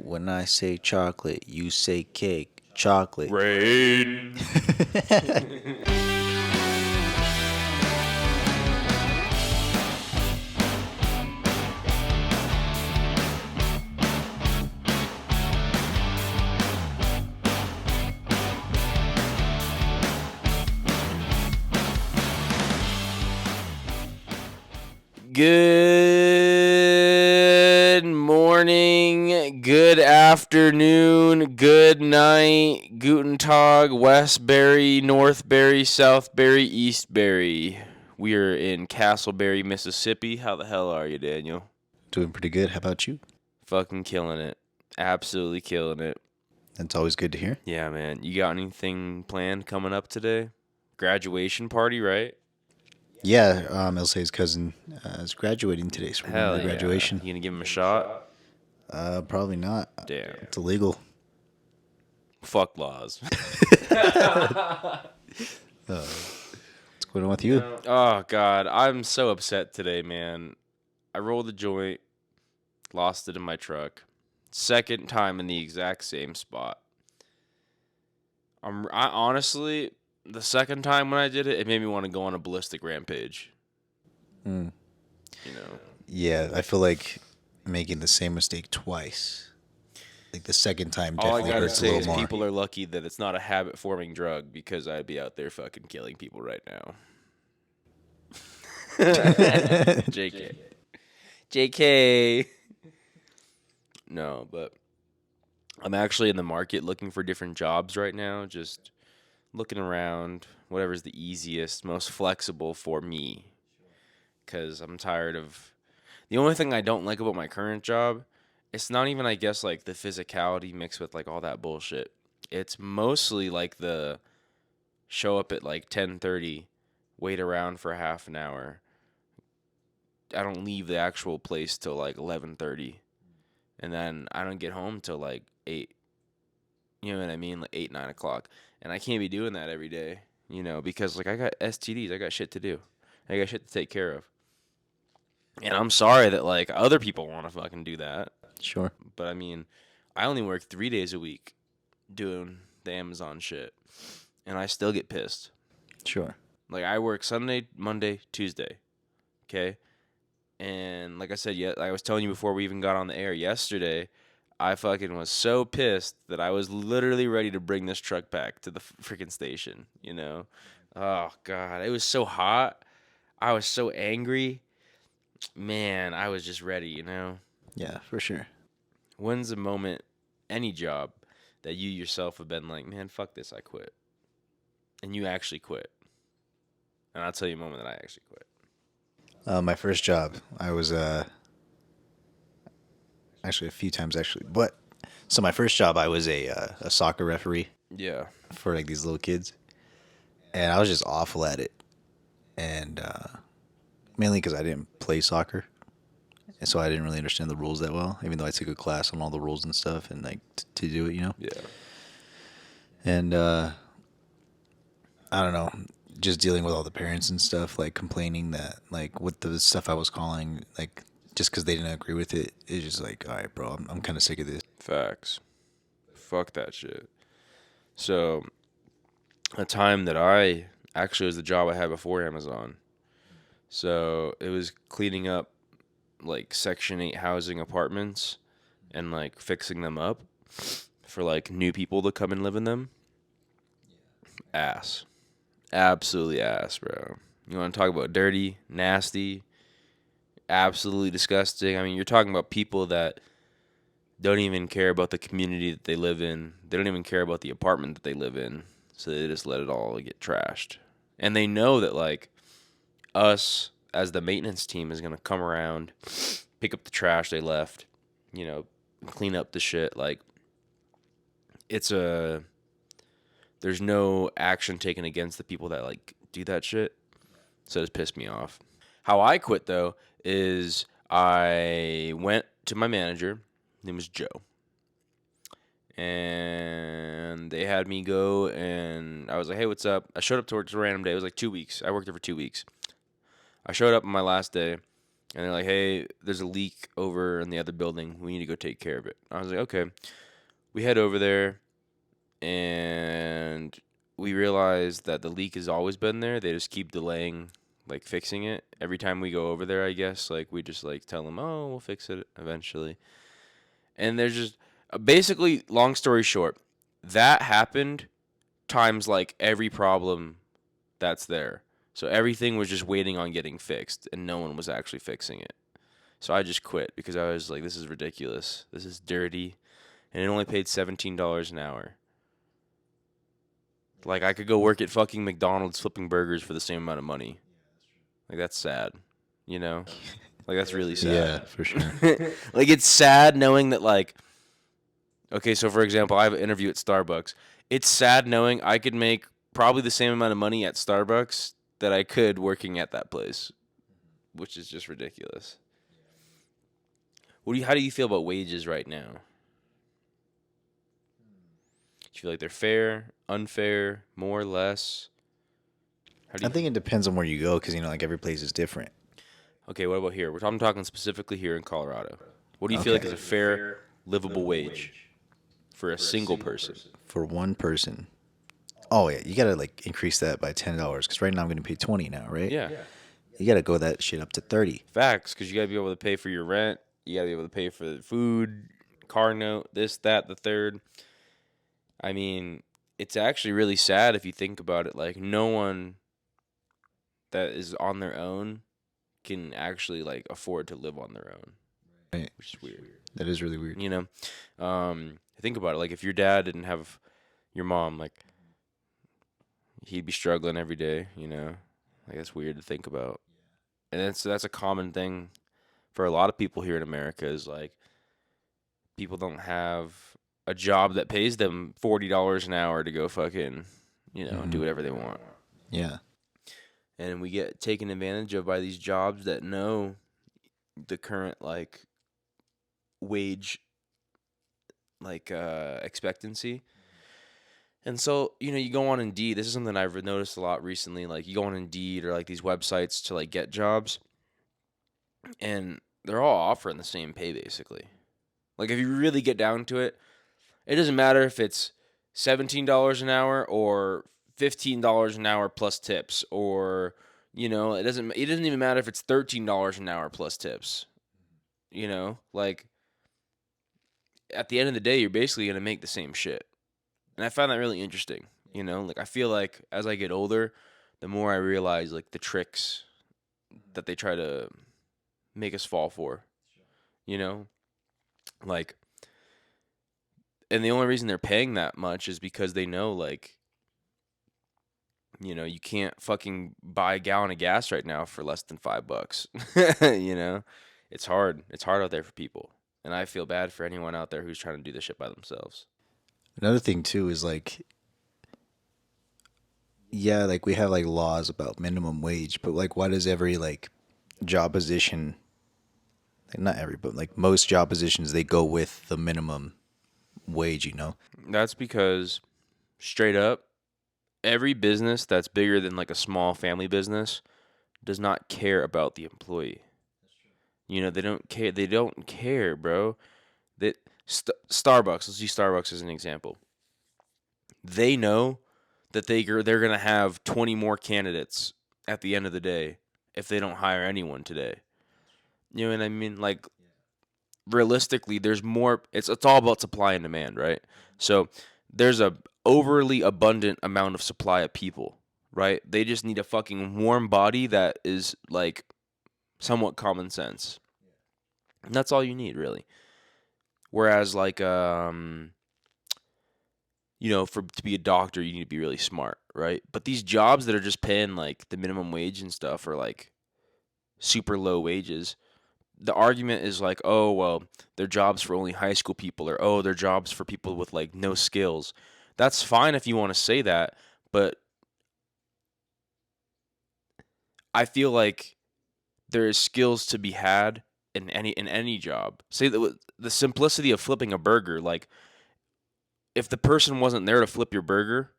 When I say chocolate, you say cake. Chocolate. Rain. Good morning, good afternoon, good night, Guten Tag, Westbury, Northbury, Southbury, Eastbury. We are in Castleberry, Mississippi. How the hell are you, Daniel? Doing pretty good. How about you? Fucking killing it. Absolutely killing it. That's always good to hear. Yeah, man. You got anything planned coming up today? Graduation party, right? Yeah, Elsay's cousin is graduating today, so we're going Hell to yeah. graduation. You gonna give him a shot? Probably not. Damn. It's illegal. Fuck laws. What's going on with you? Oh, God. I'm so upset today, man. I rolled a joint, lost it in my truck. Second time in the exact same spot. I honestly, the second time when I did it, it made me want to go on a ballistic rampage. Mm. You know? Yeah, I feel like making the same mistake twice. Like the second time All I definitely gotta hurts a say little is more. people are lucky that it's not a habit-forming drug because I'd be out there fucking killing people right now. JK. JK. No, but I'm actually in the market looking for different jobs right now. Just looking around, whatever's the easiest, most flexible for me. Because I'm tired of. The only thing I don't like about my current job, it's not even, I guess, like the physicality mixed with like all that bullshit. It's mostly like the show up at like 10:30, wait around for half an hour. I don't leave the actual place till like 11:30. And then I don't get home till like 8. You know what I mean? Like 8, 9 o'clock. And I can't be doing that every day, because like I got STDs. I got shit to do. I got shit to take care of. And I'm sorry that like other people want to fucking do that. Sure. But I mean, I only work 3 days a week doing the Amazon shit. And I still get pissed. Sure. Like I work Sunday, Monday, Tuesday. Okay? And like I said, I was telling you before we even got on the air yesterday, I fucking was so pissed that I was literally ready to bring this truck back to the freaking station, Oh, God. It was so hot. I was so angry. Man, I was just ready, Yeah, for sure. When's the moment, any job, that you yourself have been like, man, fuck this, I quit? And you actually quit. And I'll tell you a moment that I actually quit. My first job, I was actually a few times actually, but so my first job, I was a soccer referee Yeah. for like these little kids, and I was just awful at it, and mainly because I didn't play soccer, and so I didn't really understand the rules that well, even though I took a class on all the rules and stuff, and like to do it, Yeah. and I don't know, just dealing with all the parents and stuff, like complaining that like with the stuff I was calling, like just because they didn't agree with it, it's just like, all right, bro, I'm kind of sick of this. Facts. Fuck that shit. So, a time that I actually was the job I had before Amazon. So, it was cleaning up like Section 8 housing apartments and like fixing them up for like new people to come and live in them. Ass. Absolutely ass, bro. You want to talk about dirty, nasty, absolutely disgusting? I mean, you're talking about people that don't even care about the community that they live in. They don't even care about the apartment that they live in. So they just let it all get trashed. And they know that, like, us as the maintenance team is going to come around, pick up the trash they left, clean up the shit. Like, there's no action taken against the people that, like, do that shit. So it's pissed me off. How I quit, though, is I went to my manager. His name was Joe. And they had me go, and I was like, hey, what's up? I showed up towards a random day. It was like 2 weeks. I worked there for 2 weeks. I showed up on my last day, And they're like, hey, there's a leak over in the other building. We need to go take care of it. I was like, okay. We head over there, and we realize that the leak has always been there. They just keep delaying, like, fixing it. Every time we go over there, I guess, like, we just, like, tell them, oh, we'll fix it eventually. And there's just, basically, long story short, that happened times, like, every problem that's there. So everything was just waiting on getting fixed, and no one was actually fixing it. So I just quit because I was like, this is ridiculous. This is dirty. And it only paid $17 an hour. Like, I could go work at fucking McDonald's flipping burgers for the same amount of money. Like, that's sad. You know? Like, that's really sad. Yeah, for sure. Like, it's sad knowing that, like, okay, so for example, I have an interview at Starbucks. It's sad knowing I could make probably the same amount of money at Starbucks that I could working at that place, which is just ridiculous. How do you feel about wages right now? Do you feel like they're fair, unfair, more, less? How do I you? think it depends on where you go because like every place is different. Okay, what about here? I'm talking specifically here in Colorado. What do you feel like is a fair, livable wage for a single person? For one person, oh yeah, you gotta like increase that by $10 because right now I'm gonna pay 20 now, right? Yeah, You gotta go that shit up to 30. facts. Because you gotta be able to pay for your rent. You gotta be able to pay for the food, car note, this, that, the third. I mean, it's actually really sad if you think about it. Like, no one that is on their own can actually like afford to live on their own, Right. which is weird. That is really weird. You know, think about it. Like, if your dad didn't have your mom, like, he'd be struggling every day. You know, like, that's weird to think about. And that's a common thing for a lot of people here in America. Is like, people don't have a job that pays them $40 an hour to go fucking, do whatever they want. Yeah. And we get taken advantage of by these jobs that know the current like wage like expectancy. And so, you go on Indeed. This is something I've noticed a lot recently. Like, you go on Indeed or like these websites to like get jobs, and they're all offering the same pay basically. Like, if you really get down to it, it doesn't matter if it's $17 an hour or $15 an hour plus tips, or it doesn't even matter if it's $13 an hour plus tips. Like, at the end of the day, you're basically going to make the same shit. And I find that really interesting. Like, I feel like as I get older, the more I realize like the tricks that they try to make us fall for. Like, and the only reason they're paying that much is because they know, like, you can't fucking buy a gallon of gas right now for less than $5. It's hard. It's hard out there for people. And I feel bad for anyone out there who's trying to do this shit by themselves. Another thing too is like, yeah, like we have like laws about minimum wage, but like, why does every like job position, like not every, but like most job positions, they go with the minimum wage, That's because, straight up, every business that's bigger than like a small family business does not care about the employee. They don't care. They don't care, bro. That Starbucks. Let's use Starbucks as an example. They know that they're gonna have 20 more candidates at the end of the day if they don't hire anyone today. You know what I mean? Like, realistically, there's more. It's all about supply and demand, right? So there's a overly abundant amount of supply of people, right? They just need a fucking warm body that is like somewhat common sense. And that's all you need, really. Whereas, like, to be a doctor, you need to be really smart, right? But these jobs that are just paying like the minimum wage and stuff are like super low wages. The argument is like, oh, well, they're jobs for only high school people, or oh, they're jobs for people with like no skills. That's fine if you want to say that, but I feel like there is skills to be had in any job. Say that the simplicity of flipping a burger, like, if the person wasn't there to flip your burger,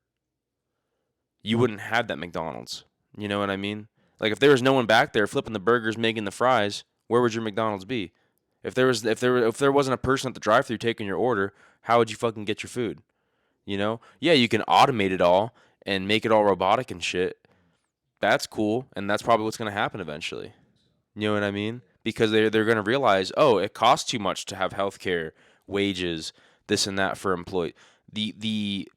you wouldn't have that McDonald's. You know what I mean? Like, if there was no one back there flipping the burgers, making the fries, where would your McDonald's be? If there wasn't a person at the drive-thru taking your order, how would you fucking get your food? You know? Yeah, you can automate it all and make it all robotic and shit. That's cool, and that's probably what's going to happen eventually. You know what I mean? Because they're going to realize, oh, it costs too much to have healthcare, wages, this and that for employees. The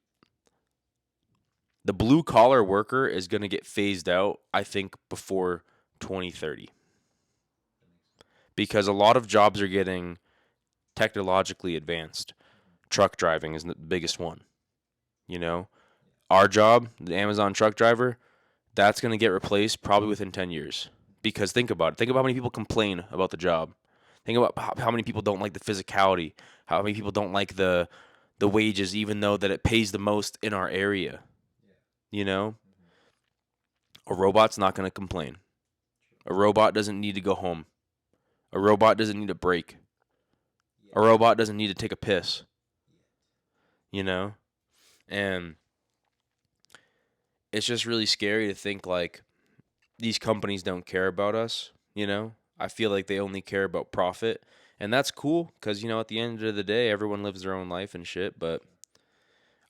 the blue collar worker is going to get phased out, I think, before 2030. Because a lot of jobs are getting technologically advanced. Truck driving is the biggest one. You know, our job, the Amazon truck driver, that's going to get replaced probably within 10 years. Because think about it. Think about how many people complain about the job. Think about how many people don't like the physicality, how many people don't like the wages, even though that it pays the most in our area. You know, a robot's not going to complain. A robot doesn't need to go home. A robot doesn't need a break. A robot doesn't need to take a piss. You know, and it's just really scary to think like these companies don't care about us. You know, I feel like they only care about profit, and that's cool because at the end of the day, everyone lives their own life and shit. But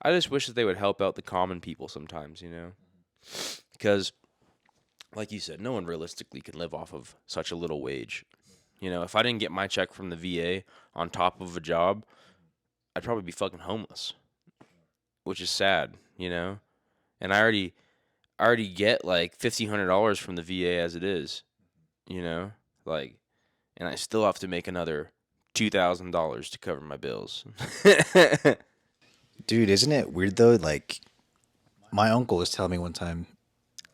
I just wish that they would help out the common people sometimes. Because like you said, no one realistically can live off of such a little wage. If I didn't get my check from the VA on top of a job, I'd probably be fucking homeless, which is sad. And I already get like $1,500 from the VA as it is, like, and I still have to make another $2,000 to cover my bills. Dude, isn't it weird though? Like, my uncle was telling me one time,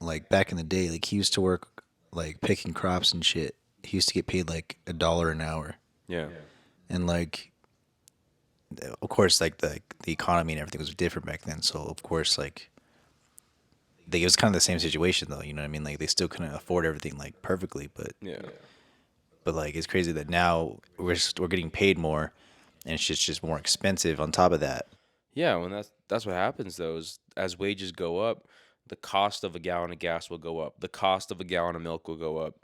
like back in the day, like he used to work like picking crops and shit. He used to get paid like $1 an hour, Yeah. and like, of course, like the economy and everything was different back then. So of course, like, it was kind of the same situation though. You know what I mean? Like they still couldn't afford everything like perfectly, Yeah. but like it's crazy that now we're getting paid more, and it's just more expensive on top of that. Yeah, when that's what happens though, is as wages go up, the cost of a gallon of gas will go up. The cost of a gallon of milk will go up.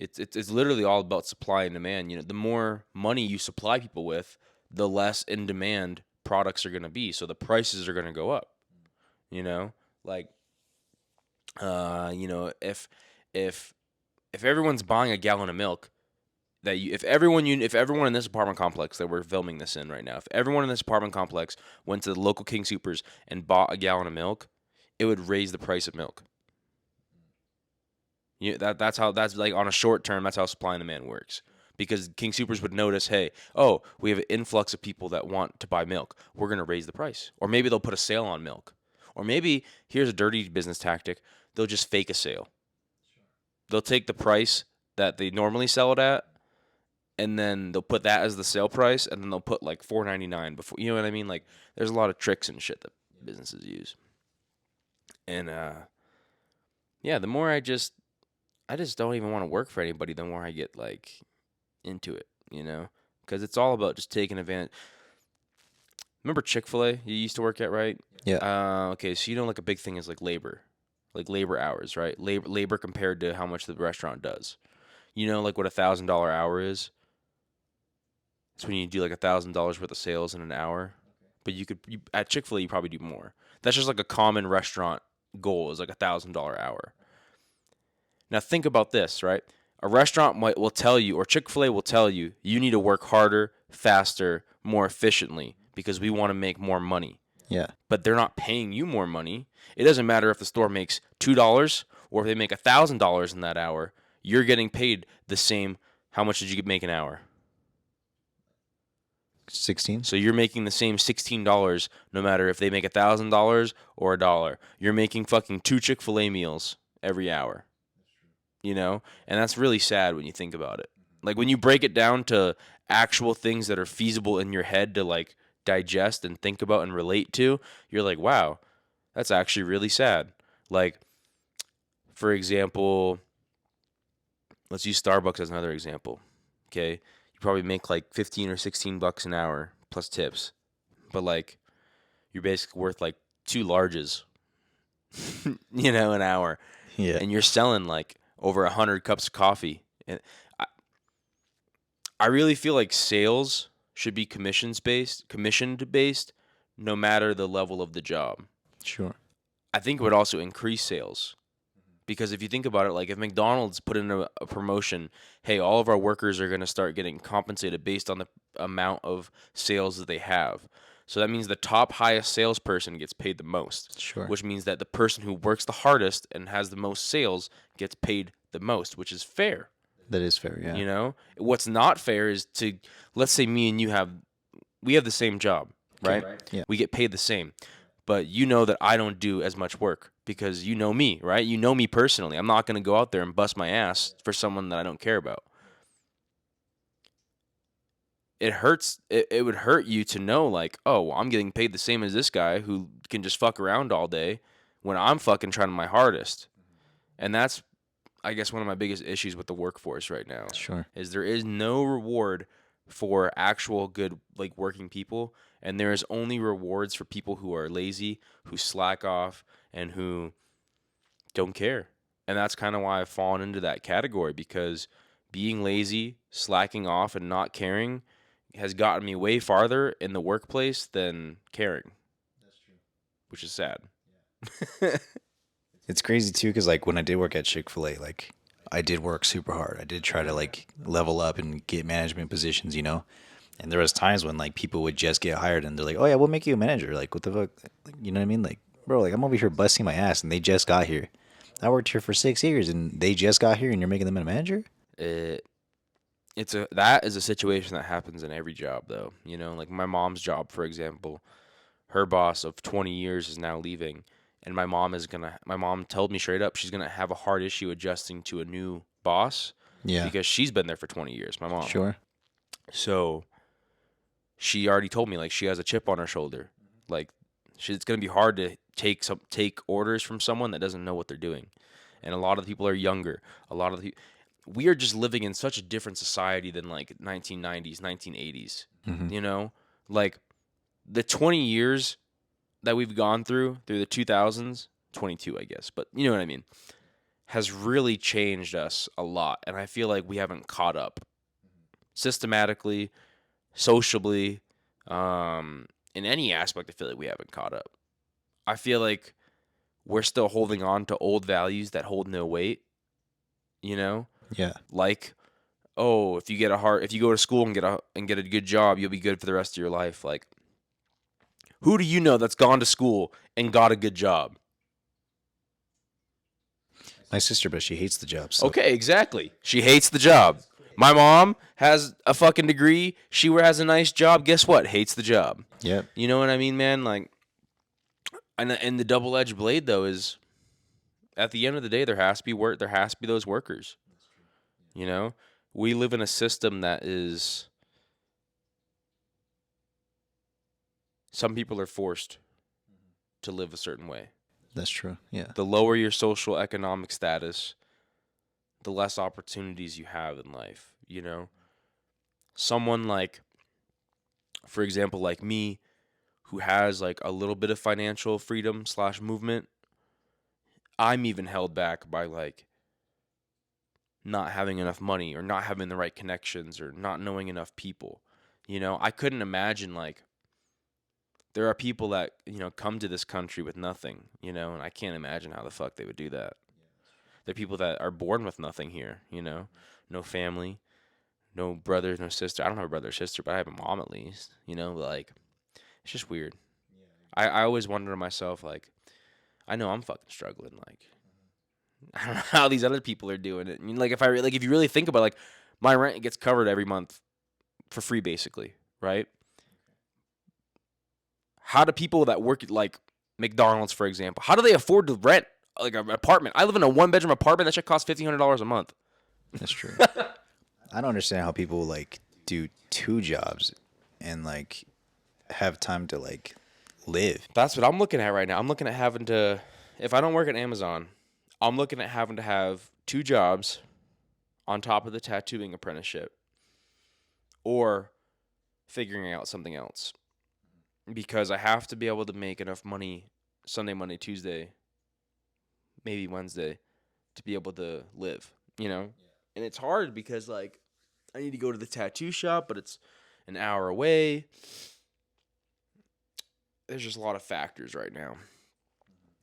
It's literally all about supply and demand. The more money you supply people with, the less in demand products are going to be. So the prices are going to go up. Like if everyone's buying a gallon of milk, if everyone in this apartment complex that we're filming this in right now, if everyone in this apartment complex went to the local King Soopers and bought a gallon of milk, it would raise the price of milk. That's like on a short term, that's how supply and demand works. Because King Soopers would notice, hey, oh, we have an influx of people that want to buy milk. We're going to raise the price. Or maybe they'll put a sale on milk. Or maybe, here's a dirty business tactic, they'll just fake a sale. They'll take the price that they normally sell it at, and then they'll put that as the sale price, and then they'll put like $4.99 before. You know what I mean? Like, there's a lot of tricks and shit that businesses use. And yeah, the more I just don't even want to work for anybody, the more I get like into it, because it's all about just taking advantage. Remember Chick-fil-A you used to work at, right? Yeah. Okay, so like a big thing is like labor hours, right? Labor compared to how much the restaurant does. Like what $1,000 hour is. It's when you do like $1,000 worth of sales in an hour. But at Chick-fil-A you probably do more. That's just like a common restaurant goal is like $1,000 hour. Now think about this, right? A restaurant will tell you, or Chick-fil-A will tell you, you need to work harder, faster, more efficiently because we want to make more money. Yeah. But they're not paying you more money. It doesn't matter if the store makes $2 or if they make $1,000 in that hour. You're getting paid the same. How much did you make an hour? 16. So you're making the same $16 no matter if they make $1,000 or $1. You're making fucking 2 Chick-fil-A meals every hour. And that's really sad when you think about it. Like when you break it down to actual things that are feasible in your head to like digest and think about and relate to, you're like, wow, that's actually really sad. Like, for example, let's use Starbucks as another example. Okay, you probably make like 15 or 16 bucks an hour plus tips, but like you're basically worth like 2 larges, an hour. Yeah. And you're selling like over 100 cups of coffee. And I really feel like sales should be commissioned based, no matter the level of the job. Sure. I think it would also increase sales. Because if you think about it, like if McDonald's put in a promotion, hey, all of our workers are going to start getting compensated based on the amount of sales that they have. So that means the top highest salesperson gets paid the most, Sure. which means that the person who works the hardest and has the most sales gets paid the most, which is fair. That is fair. Yeah. You know, what's not fair is let's say me and you we have the same job, right? Yeah. We get paid the same, but you know that I don't do as much work because you know me, right? You know me personally. I'm not going to go out there and bust my ass for someone that I don't care about. It hurts. It would hurt you to know, like, oh, well, I'm getting paid the same as this guy who can just fuck around all day when I'm fucking trying my hardest. And that's, I guess, one of my biggest issues with the workforce right now. Sure. Is there is no reward for actual good, like, working people, and there is only rewards for people who are lazy, who slack off, and who don't care. And that's kind of why I've fallen into that category, because being lazy, slacking off, and not caring has gotten me way farther in the workplace than caring. That's true. Which is sad. Yeah. It's crazy too, because like when I did work at Chick-fil-A, like I did work super hard. I did try to like level up and get management positions, you know. And there was times when like people would just get hired and they're like, "Oh yeah, we'll make you a manager." Like, what the fuck? Like, you know what I mean? Like, bro, like I'm over here busting my ass and they just got here. I worked here for 6 years and they just got here and you're making them a manager? That is a situation that happens in every job, though. You know, like my mom's job, for example, her boss of 20 years is now leaving, and my mom told me straight up she's gonna have a hard issue adjusting to a new boss. Yeah. Because she's been there for 20 years, my mom. Sure. So she already told me, like, she has a chip on her shoulder. Like, it's gonna be hard to take orders from someone that doesn't know what they're doing. And a lot of the people are younger. We are just living in such a different society than like 1990s, 1980s. Mm-hmm. You know, like the 20 years that we've gone through the 2000s, 22, I guess, but you know what I mean, has really changed us a lot. And I feel like we haven't caught up systematically, sociably, in any aspect. I feel like we haven't caught up. I feel like we're still holding on to old values that hold no weight, you know? Yeah. Like, oh, if you go to school and get a good job, you'll be good for the rest of your life. Like, who do you know that's gone to school and got a good job? My sister, but she hates the job. So. Okay, exactly. She hates the job. My mom has a fucking degree. She has a nice job. Guess what? Hates the job. Yep. You know what I mean, man? Like, and the double-edged blade, though, is at the end of the day, there has to be those workers. You know, we live in a system that is, some people are forced to live a certain way. That's true. Yeah. The lower your social economic status, the less opportunities you have in life, you know? Someone like, for example, like me, who has like a little bit of financial freedom / movement, I'm even held back by like not having enough money or not having the right connections or not knowing enough people. You know, I couldn't imagine, like, there are people that, you know, come to this country with nothing, you know, and I can't imagine how the fuck they would do that. There are people that are born with nothing here, you know, no family, no brothers, no sister. I don't have a brother or sister, but I have a mom at least, you know, like, it's just weird. I always wonder to myself, like, I know I'm fucking struggling, like, I don't know how these other people are doing it. I mean, like, if you really think about it, like, my rent gets covered every month for free, basically, right? How do people that work at, like, McDonald's, for example, how do they afford to rent, like, an apartment? I live in a one-bedroom apartment. That shit costs $1,500 a month. That's true. I don't understand how people, like, do 2 jobs and, like, have time to, like, live. That's what I'm looking at right now. I'm looking at having to, if I don't work at Amazon, I'm looking at having to have 2 jobs on top of the tattooing apprenticeship, or figuring out something else, because I have to be able to make enough money Sunday, Monday, Tuesday, maybe Wednesday, to be able to live, you know? And it's hard because, like, I need to go to the tattoo shop, but it's an hour away. There's just a lot of factors right now.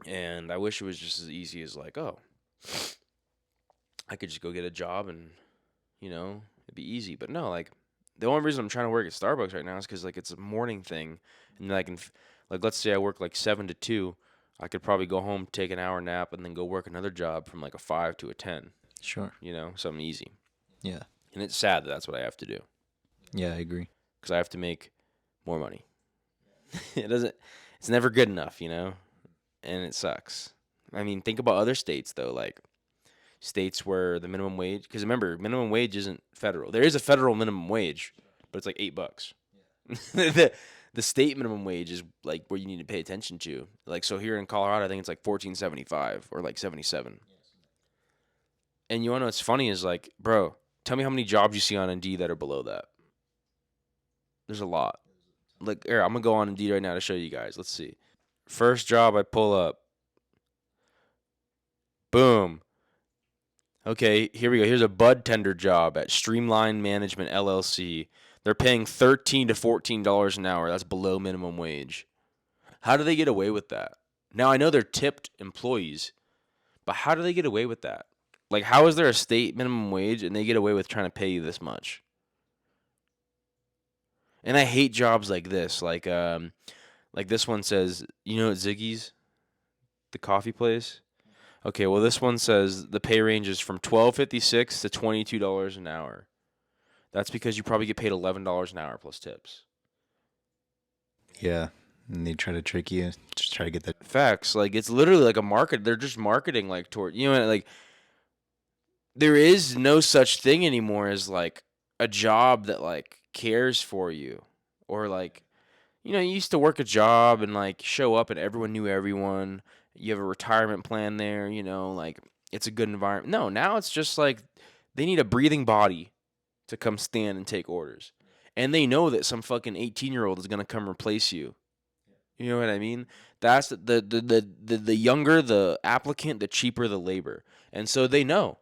And I wish it was just as easy as like, oh, I could just go get a job and, it'd be easy. But no, like, the only reason I'm trying to work at Starbucks right now is because, like, it's a morning thing. And then I can, like, let's say I work like 7 to 2. I could probably go home, take an hour nap, and then go work another job from like a 5 to a 10. Sure. Something easy. Yeah. And it's sad that that's what I have to do Yeah, I agree. because I have to make more money. It's never good enough, and it sucks. I mean, think about other states, though, like states where the minimum wage, because remember, minimum wage isn't federal. There is a federal minimum wage, but it's like $8. The state minimum wage is like where you need to pay attention to. Like, so here in Colorado, I think it's like $14.75 or like 77. And you want to know what's funny is like, bro, tell me how many jobs you see on Indeed that are below that. There's a lot. Like, here, I'm gonna go on Indeed right now to show you guys. Let's see. First job I pull up. Boom. Okay, here we go. Here's a bud tender job at Streamline Management LLC. They're paying $13 to $14 an hour. That's below minimum wage. How do they get away with that? Now I know they're tipped employees, but how do they get away with that? Like, how is there a state minimum wage and they get away with trying to pay you this much? And I hate jobs like this. Like this one says, Ziggy's, the coffee place. Okay, well this one says the pay range is from $12.56 to $22 an hour. That's because you probably get paid $11 an hour plus tips. Yeah. And they try to trick you, just try to get that. Facts. Like, it's literally like a market. They're just marketing like toward, like, there is no such thing anymore as like a job that like cares for you, or like, you used to work a job and like show up and everyone knew everyone. You have a retirement plan there, like it's a good environment. No, now it's just like they need a breathing body to come stand and take orders. And they know that some fucking 18-year-old is going to come replace you. You know what I mean? That's the younger the applicant, the cheaper the labor. And so they know.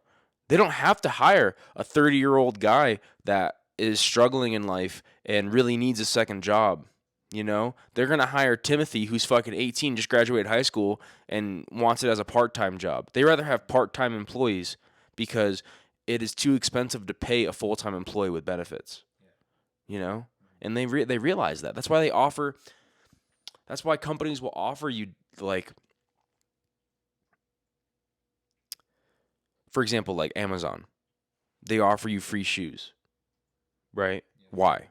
They don't have to hire a 30-year-old guy that is struggling in life and really needs a second job. They're going to hire Timothy, who's fucking 18, just graduated high school, and wants it as a part-time job. They rather have part-time employees because it is too expensive to pay a full-time employee with benefits. And they realize that. That's why companies will offer you, like, for example, like Amazon. They offer you free shoes, right? Why?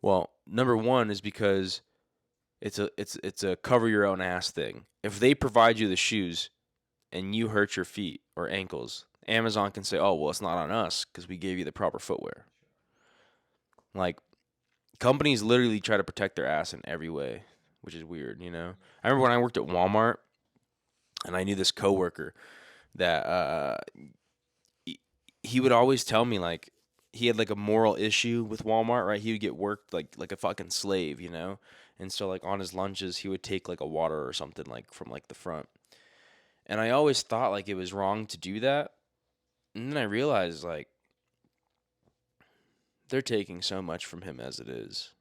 Well, number one is because it's a cover your own ass thing. If they provide you the shoes and you hurt your feet or ankles, Amazon can say, "Oh, well, it's not on us because we gave you the proper footwear." Like, companies literally try to protect their ass in every way, which is weird, I remember when I worked at Walmart and I knew this coworker that he would always tell me, like, he had like a moral issue with Walmart, right? He would get worked like a fucking slave, And so like on his lunches, he would take like a water or something like from like the front. And I always thought like it was wrong to do that. And then I realized like they're taking so much from him as it is.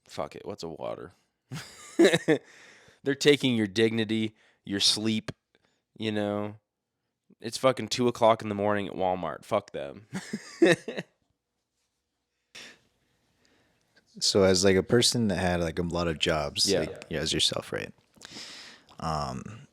Fuck it, what's a water? They're taking your dignity, your sleep, It's fucking 2:00 in the morning at Walmart. Fuck them. So as like a person that had like a lot of jobs, Yeah. like, as yourself, right? And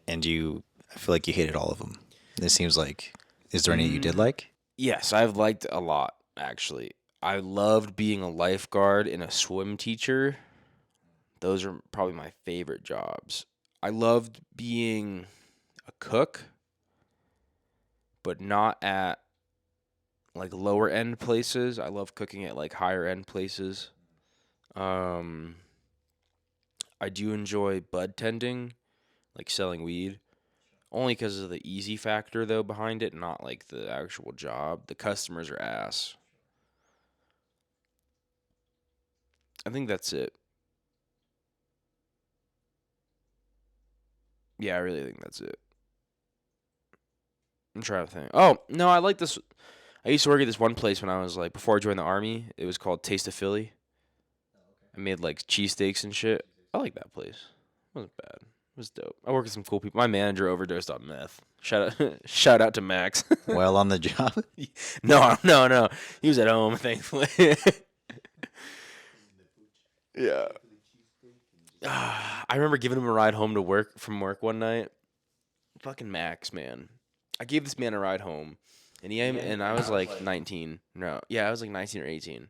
I feel like you hated all of them. It seems like, is there any you did like? Yes, I've liked a lot, actually. I loved being a lifeguard and a swim teacher. Those are probably my favorite jobs. I loved being a cook, but not at like lower end places. I love cooking at like higher end places. I do enjoy bud tending, like selling weed. Only because of the easy factor, though, behind it, not like the actual job. The customers are ass. I think that's it. Yeah, I really think that's it. I'm trying to think. Oh, no, I like this. I used to work at this one place when I was like before I joined the army. It was called Taste of Philly. I made like cheesesteaks and shit. I like that place. It wasn't bad. It was dope. I worked with some cool people. My manager overdosed on meth. Shout out, shout out to Max. While on the job. No. He was at home, thankfully. Yeah. I remember giving him a ride home to work from work one night. Fucking Max, man. I gave this man a ride home, and I was like 19. No, yeah, I was like 19 or 18,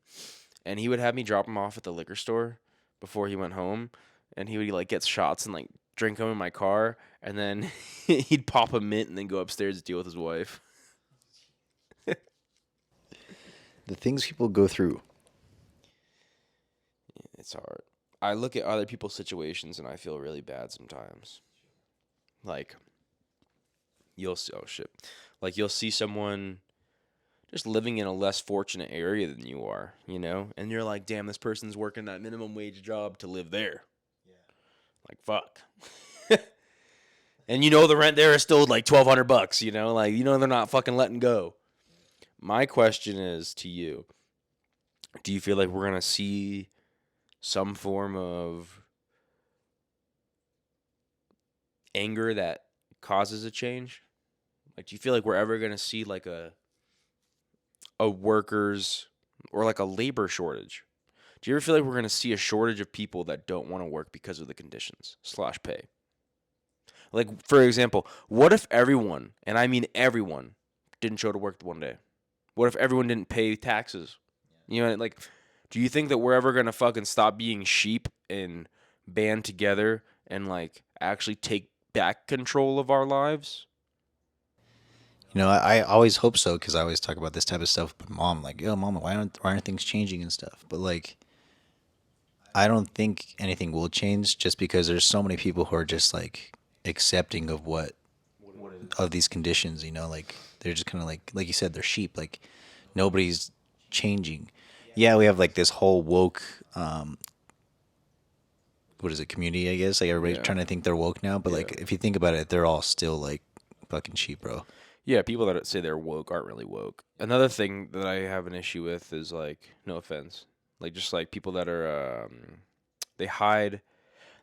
and he would have me drop him off at the liquor store before he went home, and he would like get shots and like drink them in my car, and then he'd pop a mint and then go upstairs to deal with his wife. The things people go through. It's hard. I look at other people's situations and I feel really bad sometimes. Like you'll see, oh shit. Like you'll see someone just living in a less fortunate area than you are, you know? And you're like, "Damn, this person's working that minimum wage job to live there." Yeah. Like, fuck. And you know the rent there is still like $1,200, you know? Like, you know they're not fucking letting go. My question is to you. Do you feel like we're going to see some form of anger that causes a change? Like, do you feel like we're ever going to see like a workers or like a labor shortage? Do you ever feel like we're going to see a shortage of people that don't want to work because of the conditions / pay? Like, for example, what if everyone, and I mean everyone, didn't show to work one day? What if everyone didn't pay taxes? You know, like, do you think that we're ever going to fucking stop being sheep and band together and, like, actually take back control of our lives? You know, I always hope so because I always talk about this type of stuff with my mom. Like, yo, mama, why aren't things changing and stuff? But like, I don't think anything will change just because there's so many people who are just like accepting of what of these conditions. You know, like they're just kind of like you said, they're sheep. Like nobody's changing. Yeah, we have like this whole woke, what is it, community? I guess like everybody's Yeah. trying to think they're woke now, but like if you think about it, they're all still like fucking sheep, bro. Yeah, people that say they're woke aren't really woke. Another thing that I have an issue with is like, no offense, like just like people that are they hide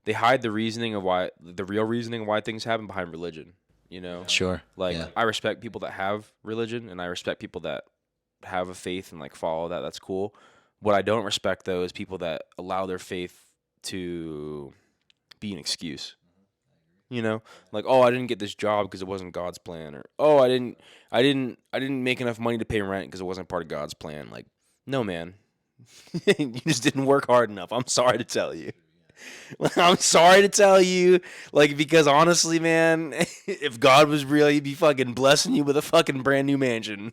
the reasoning of why the real reasoning of why things happen behind religion. You know, Sure. like Yeah. I respect people that have religion and I respect people that have a faith and like follow that. That's cool. What I don't respect though is people that allow their faith to be an excuse. You know, like, oh, I didn't get this job because it wasn't God's plan, or oh, I didn't make enough money to pay rent because it wasn't part of God's plan. Like, no, man, you just didn't work hard enough. I'm sorry to tell you. I'm sorry to tell you, like, because honestly, man, if God was real, he'd be fucking blessing you with a fucking brand new mansion.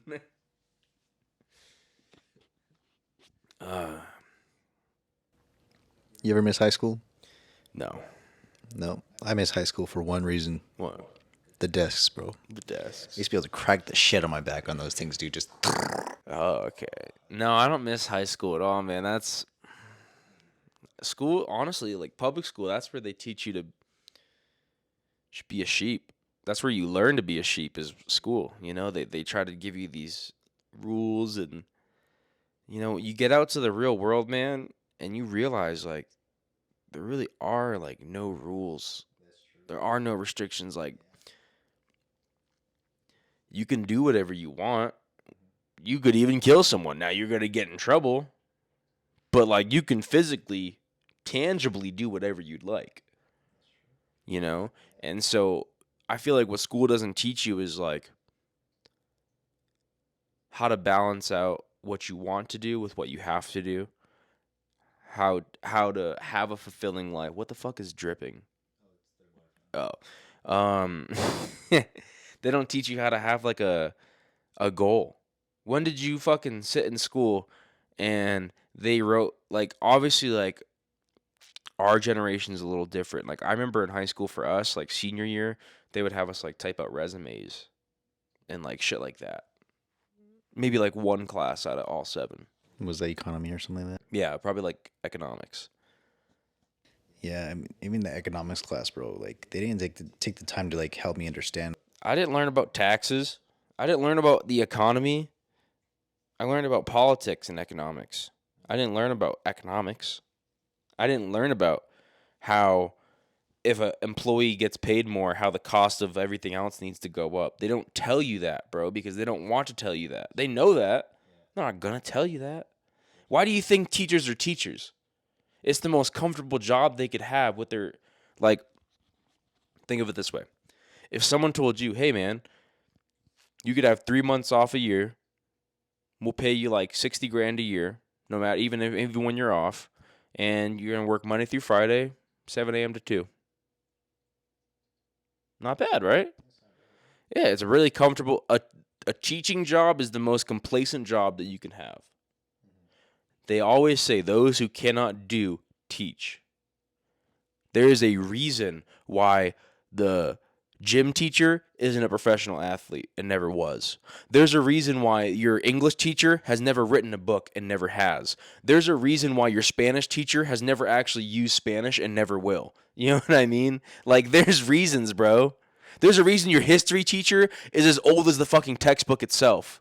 uh, You ever miss high school? no. No. I miss high school for one reason. What? The desks, bro. The I desks. used to be able to crack the shit on my back on those things, dude. Just Oh, okay. No, I don't miss high school at all, man. That's school, honestly, like public school, that's where they teach you to be a sheep. That's where you learn to be a sheep is school. You know, they try to give you these rules and you know, you get out to the real world, man, and you realize like there really are like no rules. There are no restrictions like you can do whatever you want. You could even kill someone. Now you're going to get in trouble, but like you can physically tangibly do whatever you'd like. You know? And so I feel like what school doesn't teach you is like how to balance out what you want to do with what you have to do. How to have a fulfilling life. What the fuck is dripping? Oh. Um they don't teach you how to have like a goal. When did you fucking sit in school and they wrote like obviously like our generation is a little different. Like I remember in high school for us, like senior year, they would have us like type out resumes and like shit like that. Maybe like one class out of all 7. was that economy or something like that? Yeah, probably like economics. Yeah, I mean, even the economics class, bro. Like they didn't take the time to like help me understand. I didn't learn about taxes. I didn't learn about the economy. I learned about politics and economics. I didn't learn about economics. I didn't learn about how if an employee gets paid more, how the cost of everything else needs to go up. They don't tell you that, bro, because they don't want to tell you that. They know that. They're not going to tell you that. Why do you think teachers are teachers? It's the most comfortable job they could have with their, like, think of it this way. If someone told you, hey, man, you could have 3 months off a year, we'll pay you like 60 grand a year, no matter, even when you're off, and you're going to work Monday through Friday, 7 a.m. to 2. Not bad, right? Yeah, it's a really comfortable, a teaching job is the most complacent job that you can have. They always say those who cannot do, teach. There is a reason why the gym teacher isn't a professional athlete and never was. There's a reason why your English teacher has never written a book and never has. There's a reason why your Spanish teacher has never actually used Spanish and never will. You know what I mean? Like, there's reasons, bro. There's a reason your history teacher is as old as the fucking textbook itself.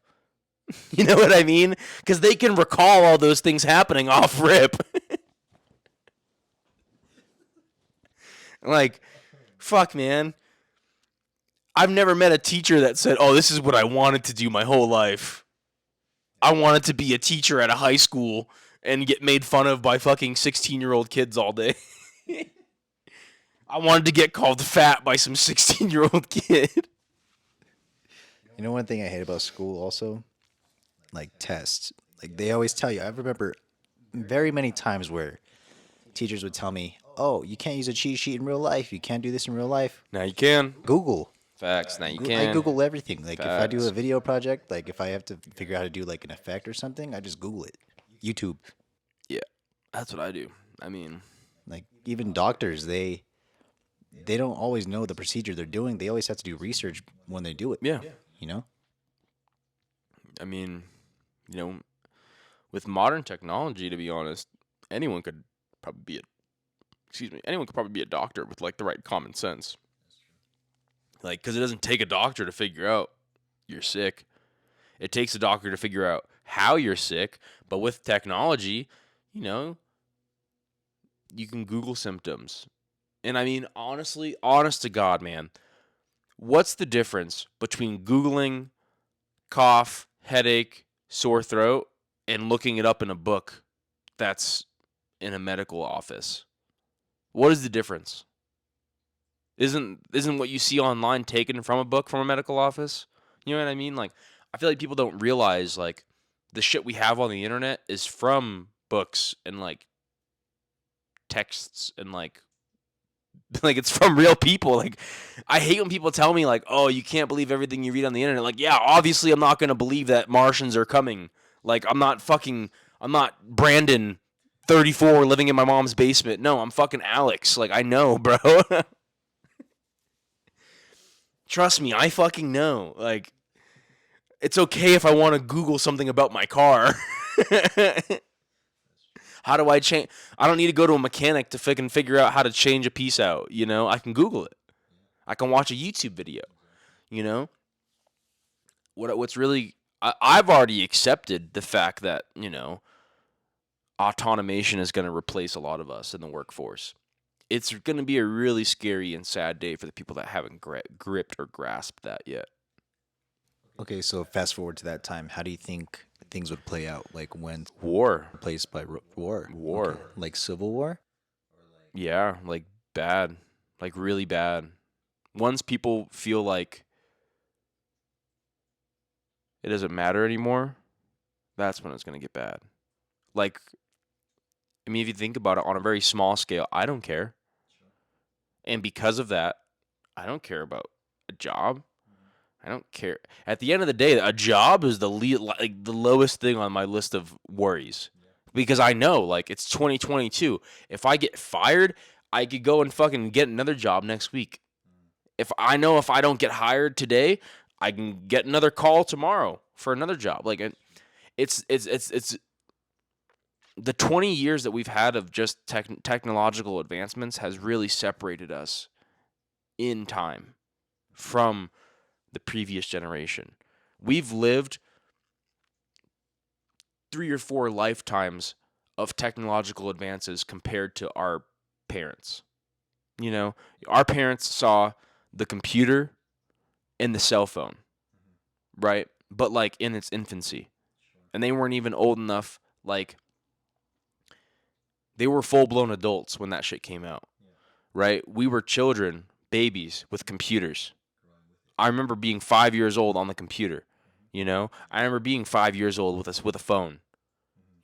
You know what I mean? Because they can recall all those things happening off rip. Like, fuck, man. I've never met a teacher that said, oh, this is what I wanted to do my whole life. I wanted to be a teacher at a high school and get made fun of by fucking 16-year-old kids all day. I wanted to get called fat by some 16-year-old kid. You know one thing I hate about school also? Like tests. Like they always tell you. I remember very many times where teachers would tell me, "Oh, you can't use a cheat sheet in real life. You can't do this in real life." Now you can. Google. Facts. Now you I can. Google everything. Like if I do Facts. a video project, like if I have to figure out how to do like an effect or something, I just Google it. YouTube. Yeah, that's what I do. I mean, Like even doctors, they don't always know the procedure they're doing. They always have to do research when they do it. yeah. You know? I mean, with modern technology, to be honest, anyone could probably be a doctor with like the right common sense. Like, because it doesn't take a doctor to figure out you're sick. It takes a doctor to figure out how you're sick. But with technology, you can Google symptoms. And I mean, honestly, honest to God, man, what's the difference between Googling cough, headache, sore throat, and looking it up in a book that's in a medical office? What is the difference? Isn't what you see online taken from a book from a medical office? You know what I mean? Like, I feel like people don't realize like the shit we have on the internet is from books and like texts and like it's from real people. Like, I hate when people tell me like, "Oh, you can't believe everything you read on the internet." Like, yeah, obviously I'm not going to believe that Martians are coming. Like, I'm not Brandon 34 living in my mom's basement. No, I'm fucking Alex. Like, I know, bro. Trust me, I fucking know. Like, it's okay if I want to Google something about my car. How do I change? I don't need to go to a mechanic to figure out how to change a piece out. I can Google it. I can watch a YouTube video. You know, what's really I've already accepted the fact that automation is going to replace a lot of us in the workforce. It's going to be a really scary and sad day for the people that haven't gripped or grasped that yet. Okay, so fast forward to that time. How do you think things would play out? Like when War. replaced by war? War. Okay. Like civil war? Yeah, like bad. Like really bad. Once people feel like it doesn't matter anymore, that's when it's going to get bad. Like, I mean, if you think about it on a very small scale, I don't care. And because of that, I don't care about a job. I don't care. At the end of the day, a job is the lowest thing on my list of worries. Because I know, like, it's 2022. If I get fired, I could go and fucking get another job next week. If I don't get hired today, I can get another call tomorrow for another job. Like, it's the 20 years that we've had of just technological advancements has really separated us in time from the previous generation. We've lived 3 or 4 lifetimes of technological advances compared to our parents. You know, our parents saw the computer and the cell phone, right? But like in its infancy. And they weren't even old enough, like they were full-blown adults when that shit came out. Right? We were children, babies with computers. I remember being 5 years old on the computer, you know? I remember being 5 years old with a phone.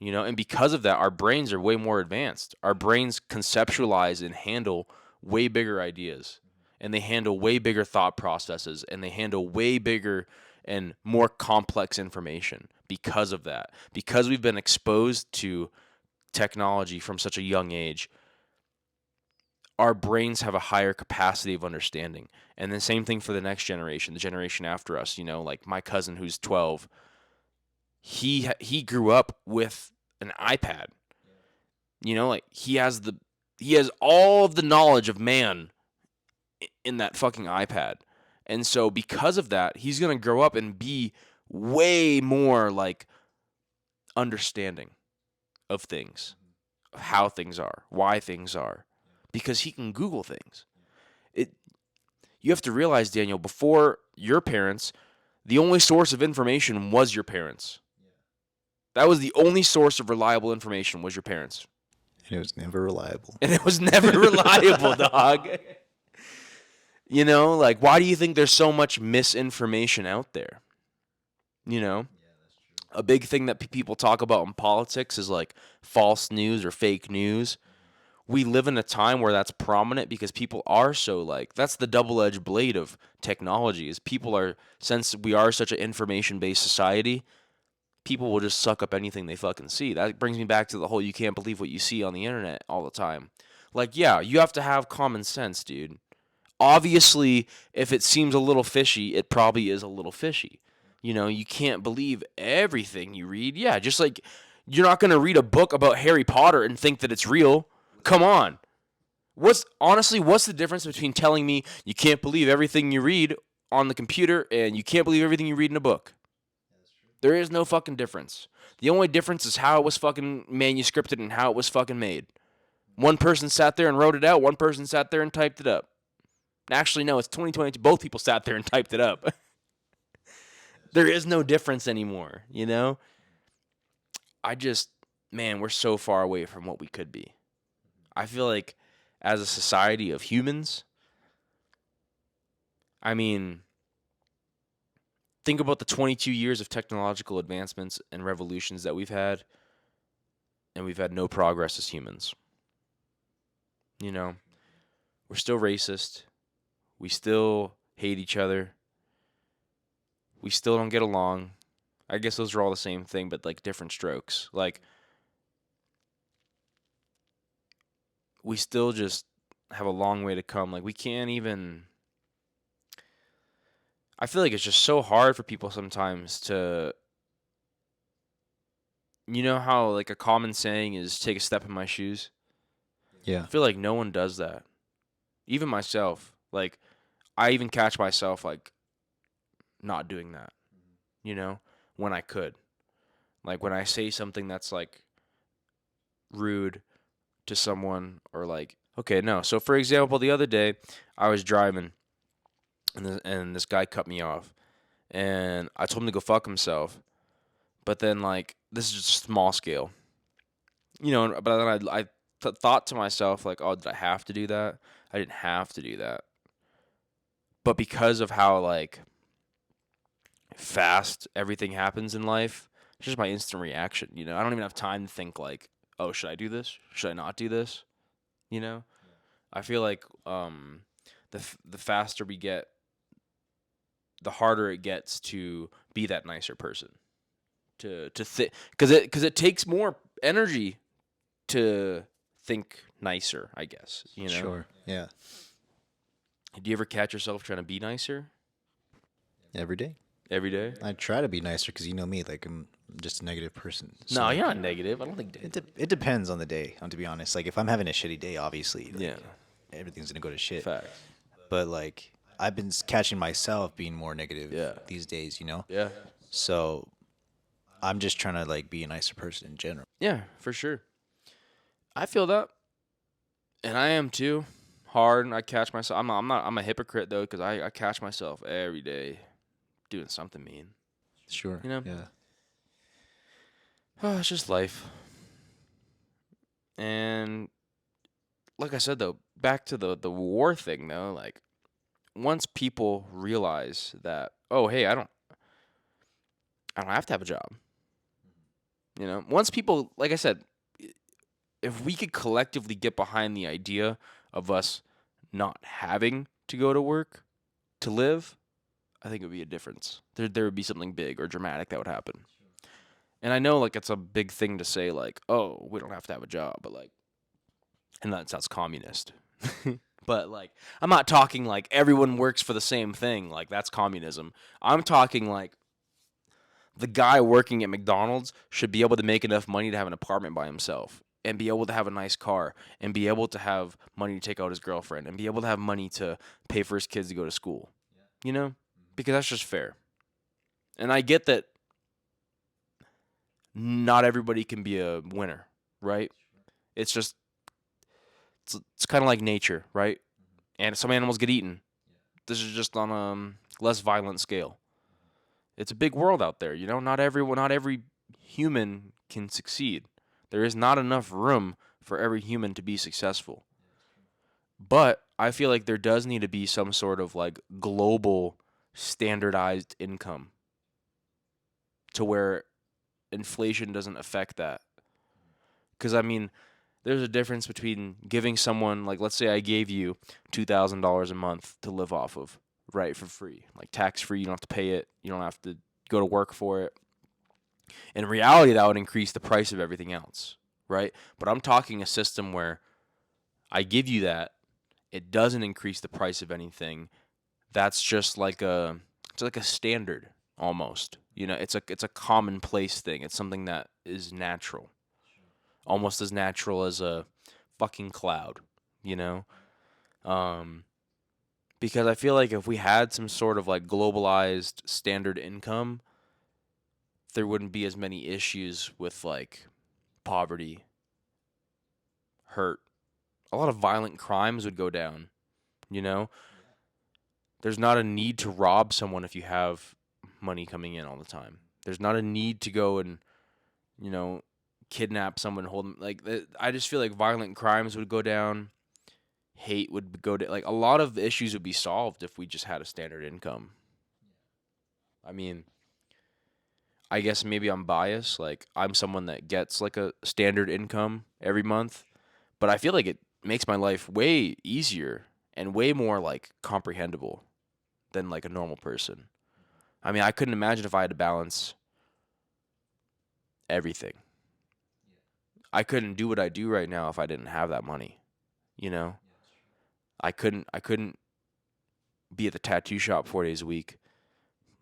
You know, and because of that, our brains are way more advanced. Our brains conceptualize and handle way bigger ideas, and they handle way bigger thought processes, and they handle way bigger and more complex information because of that. Because we've been exposed to technology from such a young age, our brains have a higher capacity of understanding. And the same thing for the next generation, the generation after us, you know, like my cousin who's 12, he grew up with an iPad. You know, like he has all of the knowledge of man in that fucking iPad. And so because of that, he's going to grow up and be way more like understanding of things, of how things are, why things are, because he can Google things. You have to realize, Daniel, before your parents, the only source of information was your parents. That was the only source of reliable information was your parents. And it was never reliable. And it was never reliable, dog. You know, like, why do you think there's so much misinformation out there? You know? A big thing that people talk about in politics is like false news or fake news. We live in a time where that's prominent because people are so like, that's the double-edged blade of technology is people are, since we are such an information-based society, people will just suck up anything they fucking see. That brings me back to the whole you can't believe what you see on the internet all the time. Like, yeah, you have to have common sense, dude. Obviously, if it seems a little fishy, it probably is a little fishy. You know, you can't believe everything you read. Yeah, just like you're not going to read a book about Harry Potter and think that it's real. Come on. What's the difference between telling me you can't believe everything you read on the computer and you can't believe everything you read in a book? There is no fucking difference. The only difference is how it was fucking manuscripted and how it was fucking made. One person sat there and wrote it out. One person sat there and typed it up. Actually, no, it's 2022. Both people sat there and typed it up. There is no difference anymore, you know? Man, we're so far away from what we could be. I feel like as a society of humans, I mean, think about the 22 years of technological advancements and revolutions that we've had, and we've had no progress as humans. You know, we're still racist. We still hate each other. We still don't get along. I guess those are all the same thing, but like different strokes. Like, we still just have a long way to come. Like, we can't even. I feel like it's just so hard for people sometimes to. You know how, like, a common saying is take a step in my shoes? Yeah. I feel like no one does that. Even myself. Like, I even catch myself, like, not doing that, you know, when I could. Like, when I say something that's, like, rude to someone or, like, okay, no. So, for example, the other day, I was driving, and this guy cut me off, and I told him to go fuck himself, but then, like, this is just small scale, you know, but then I thought to myself, like, oh, did I have to do that? I didn't have to do that. But because of how, like, fast everything happens in life, it's just my instant reaction, you know? I don't even have time to think, like, oh, should I do this? Should I not do this? You know? I feel like the faster we get, the harder it gets to be that nicer person. Because it takes more energy to think nicer, I guess, you know? Sure. Yeah. Do you ever catch yourself trying to be nicer Every day. every day? I try to be nicer because you know me, like I'm just a negative person. So No, you're not negative. I don't think. it depends on the day. To be honest, like if I'm having a shitty day, obviously, like, Yeah. everything's gonna go to shit. Facts. But like I've been catching myself being more negative Yeah. these days, you know. Yeah. So I'm just trying to like be a nicer person in general. Yeah, for sure. I feel that, and I am too. Hard, and I catch myself. I'm a hypocrite though, because I catch myself every day doing something mean. Sure. You know, Yeah. oh, it's just life. And like I said though, back to the war thing though, like once people realize that, oh hey, I don't have to have a job. You know, once people, like I said, if we could collectively get behind the idea of us not having to go to work to live, I think it would be a difference. There would be something big or dramatic that would happen. And I know like it's a big thing to say like, oh, we don't have to have a job, but like, and that sounds communist. But like, I'm not talking like everyone works for the same thing. Like that's communism. I'm talking like the guy working at McDonald's should be able to make enough money to have an apartment by himself and be able to have a nice car and be able to have money to take out his girlfriend and be able to have money to pay for his kids to go to school. You know? Because that's just fair. And I get that not everybody can be a winner, right? It's just it's kind of like nature, right? And some animals get eaten. This is just on a less violent scale. It's a big world out there, you know. Not every human can succeed. There is not enough room for every human to be successful. But I feel like there does need to be some sort of like global standardized income to where inflation doesn't affect that. Because I mean, there's a difference between giving someone, like, let's say I gave you $2,000 a month to live off of, right, for free, like tax free. You don't have to pay it. You don't have to go to work for it. In reality, that would increase the price of everything else, right? But I'm talking a system where I give you that, it doesn't increase the price of anything. That's just like it's like a standard almost. You know, it's a commonplace thing. It's something that is natural, almost as natural as a fucking cloud. You know, um, because I feel like if we had some sort of like globalized standard income, there wouldn't be as many issues with like poverty, hurt. A lot of violent crimes would go down, you know? There's not a need to rob someone if you have money coming in all the time. There's not a need to go and, you know, kidnap someone, hold them. Like, I just feel like violent crimes would go down. Hate would go to, like, a lot of issues would be solved if we just had a standard income. I mean, I guess maybe I'm biased. Like, I'm someone that gets like a standard income every month, but I feel like it makes my life way easier and way more like comprehensible than like a normal person. I mean, I couldn't imagine if I had to balance everything. I couldn't do what I do right now if I didn't have that money, you know? I couldn't be at the tattoo shop 4 days a week,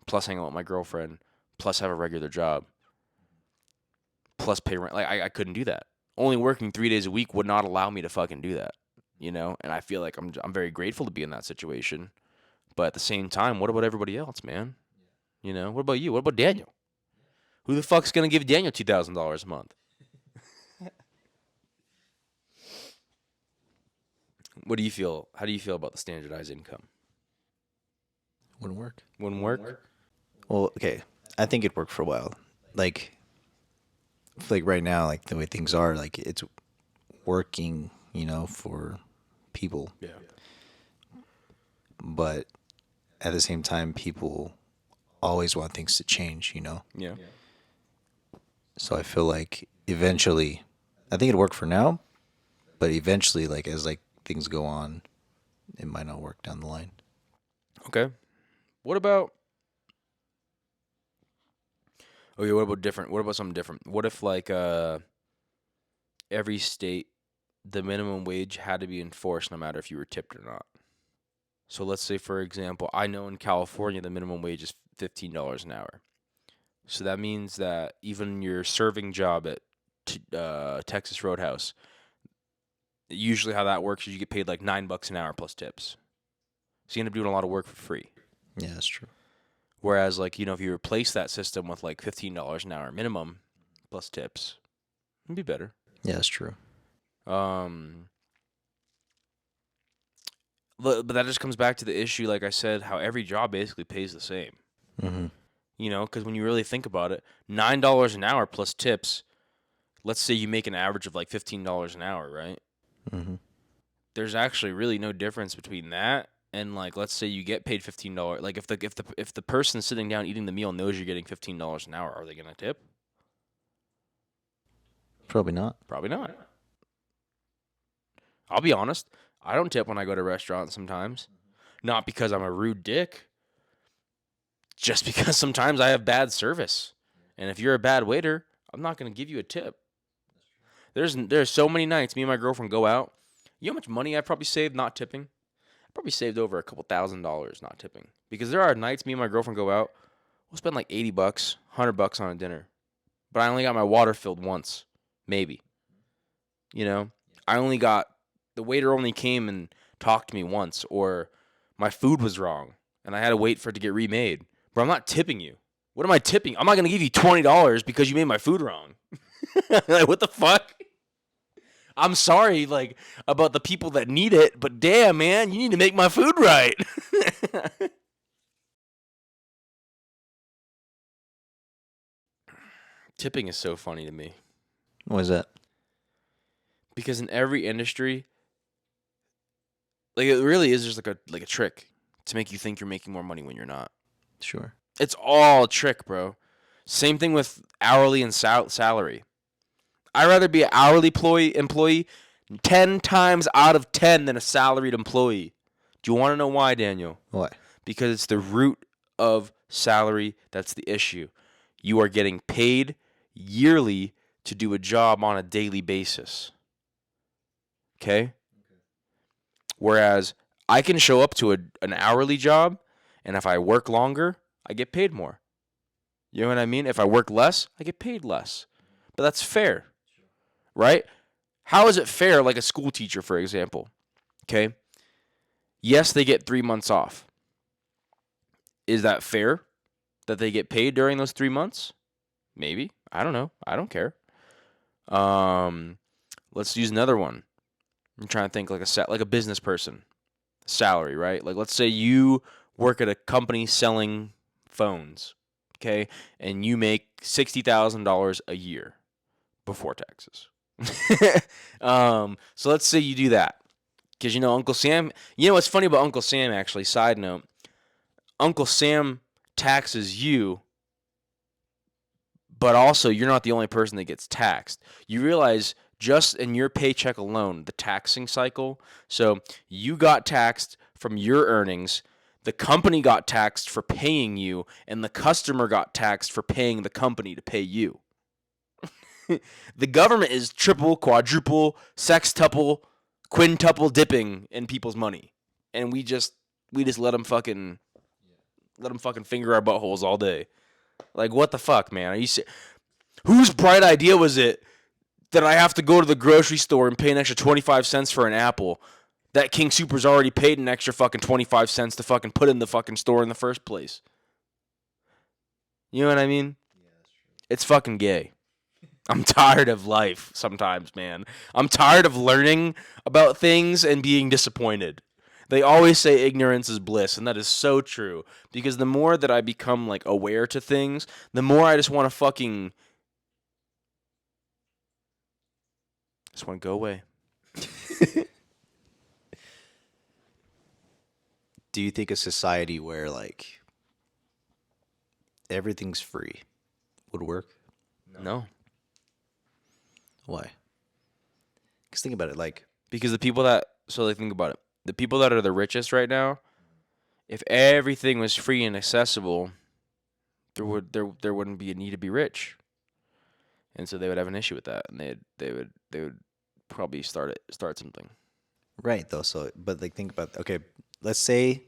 plus hang out with my girlfriend, plus have a regular job, plus pay rent. Like I couldn't do that. Only working 3 days a week would not allow me to fucking do that, you know? And I feel like I'm very grateful to be in that situation. But at the same time, what about everybody else, man? You know, what about you? What about Daniel? Who the fuck's gonna give Daniel $2,000 a month? What do you feel? How do you feel about the standardized income? Wouldn't work. Wouldn't work. Well, okay. I think it worked for a while. Like right now, like the way things are, like it's working, for people. Yeah. But at the same time, people always want things to change. Yeah. So I feel like eventually, I think it'll work for now, but eventually, like as like things go on, it might not work down the line. Okay. What about? Okay. What about different? What about something different? What if like every state, the minimum wage had to be enforced no matter if you were tipped or not. So let's say, for example, I know in California the minimum wage is $15 an hour. So that means that even your serving job at Texas Roadhouse, usually how that works is you get paid like $9 an hour plus tips. So you end up doing a lot of work for free. Yeah, that's true. Whereas, like, if you replace that system with like $15 an hour minimum plus tips, it'd be better. Yeah, that's true. Um, but that just comes back to the issue, like I said, how every job basically pays the same. Mm-hmm. Because when you really think about it, $9 an hour plus tips, let's say you make an average of like $15 an hour, right? Mm-hmm. There's actually really no difference between that and, like, let's say you get paid $15. Like, if the person sitting down eating the meal knows you're getting $15 an hour, are they gonna tip? Probably not. Probably not. I'll be honest. I don't tip when I go to restaurants sometimes. Not because I'm a rude dick. Just because sometimes I have bad service. And if you're a bad waiter, I'm not going to give you a tip. There's so many nights me and my girlfriend go out. You know how much money I probably saved not tipping? I probably saved over a couple $1,000 not tipping. Because there are nights me and my girlfriend go out, we'll spend like $80, $100 on a dinner. But I only got my water filled once. Maybe. The waiter only came and talked to me once, or my food was wrong and I had to wait for it to get remade. But I'm not tipping you. What am I tipping? I'm not going to give you $20 because you made my food wrong. Like, what the fuck? I'm sorry, like, about the people that need it, but damn, man, you need to make my food right. Tipping is so funny to me. What is that? Because in every industry, like, it really is just like a trick to make you think you're making more money when you're not. Sure. It's all a trick, bro. Same thing with hourly and salary. I'd rather be an hourly employee 10 times out of 10 than a salaried employee. Do you want to know why, Daniel? Why? Because it's the root of salary that's the issue. You are getting paid yearly to do a job on a daily basis. Okay? Whereas I can show up to an hourly job, and if I work longer, I get paid more. You know what I mean? If I work less, I get paid less. But that's fair, right? How is it fair, like a school teacher, for example? Okay? Yes, they get 3 months off. Is that fair that they get paid during those 3 months? Maybe. I don't know. I don't care. Let's use another one. I'm trying to think like a business person. Salary, right? Like, let's say you work at a company selling phones, okay? And you make $60,000 a year before taxes. So let's say you do that. Because, Uncle Sam, what's funny about Uncle Sam, actually, side note, Uncle Sam taxes you, but also you're not the only person that gets taxed. You realize just in your paycheck alone, the taxing cycle, so you got taxed from your earnings, the company got taxed for paying you, and the customer got taxed for paying the company to pay you. The government is triple, quadruple, sextuple, quintuple dipping in people's money, and we just let them fucking finger our buttholes all day. Like, what the fuck, man? Are you whose bright idea was it that I have to go to the grocery store and pay an extra 25 cents for an apple that King Soopers already paid an extra fucking 25 cents to fucking put in the fucking store in the first place? You know what I mean? Yeah, that's true. It's fucking gay. I'm tired of life sometimes, man. I'm tired of learning about things and being disappointed. They always say ignorance is bliss, and that is so true. Because the more that I become, like, aware to things, the more I just want to fucking... just want to go away. Do you think a society where, like, everything's free would work? No. Why? Because think about it, like... Because the people that... So, like, think about it. The people that are the richest right now, if everything was free and accessible, there wouldn't be a need to be rich. And so they would have an issue with that, and they would probably start something. Right, though. So, but, like, think about... Okay, let's say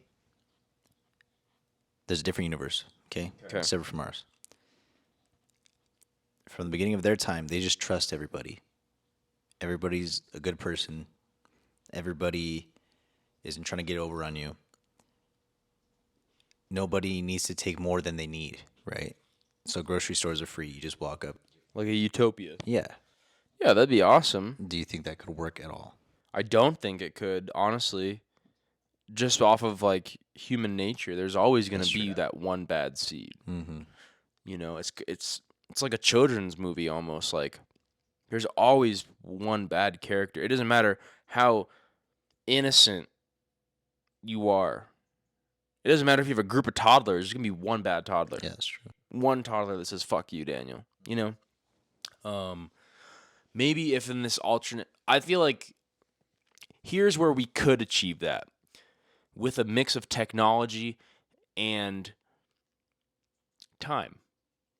there's a different universe, okay? Separate from ours. From the beginning of their time, they just trust everybody. Everybody's a good person. Everybody isn't trying to get over on you. nobody needs to take more than they need, right? So grocery stores are free. You just walk up. Like a utopia. Yeah. Yeah, that'd be awesome. Do you think that could work at all? I don't think it could, honestly. Just off of like human nature, there's always going That's to be true. that one bad seed. Mm-hmm. You know, it's like a children's movie almost. Like there's always one bad character. It doesn't matter how innocent you are. It doesn't matter if you have a group of toddlers. There's gonna be one bad toddler. Yeah, that's true. One toddler that says "fuck you, Daniel." You know. Maybe if in this alternate, I feel like here's where we could achieve that with a mix of technology and time,